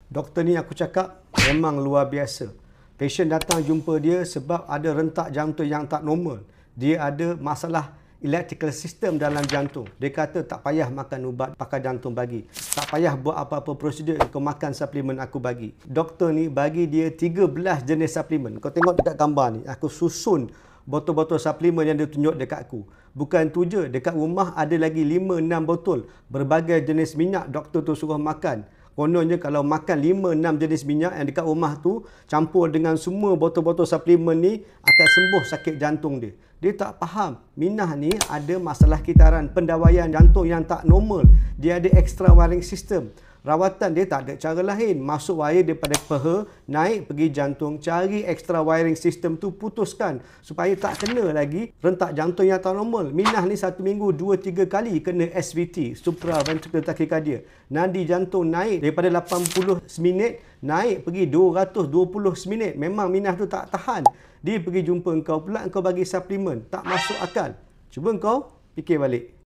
Doktor ni aku cakap memang luar biasa. Pasien datang jumpa dia sebab ada rentak jantung yang tak normal. Dia ada masalah electrical system dalam jantung. Dia kata tak payah makan ubat pakar jantung bagi. Tak payah buat apa-apa prosedur, kau makan suplemen aku bagi. Doktor ni bagi dia 13 jenis suplemen. Kau tengok dekat gambar ni, aku susun botol-botol suplemen yang dia tunjuk dekat aku. Bukan tu je, dekat rumah ada lagi 5-6 botol. Berbagai jenis minyak doktor tu suruh makan. Kononnya kalau makan 5-6 jenis minyak yang dekat rumah tu, campur dengan semua botol-botol suplemen ni, akan sembuh sakit jantung dia. Dia tak faham, Minah ni ada masalah kitaran, pendawaian jantung yang tak normal. Dia ada extra wiring system. Rawatan dia tak ada cara lain. Masuk wire daripada peha, naik pergi jantung, cari extra wiring system tu, putuskan. Supaya tak kena lagi rentak jantung yang tak normal. Minah ni 1 minggu 2-3 kali kena SVT, supraventricular tachycardia. Nadi jantung naik daripada 80 seminit, naik pergi 220 seminit. Memang Minah tu tak tahan. Dia pergi jumpa engkau pula, engkau bagi suplemen. Tak masuk akal. Cuba engkau fikir balik.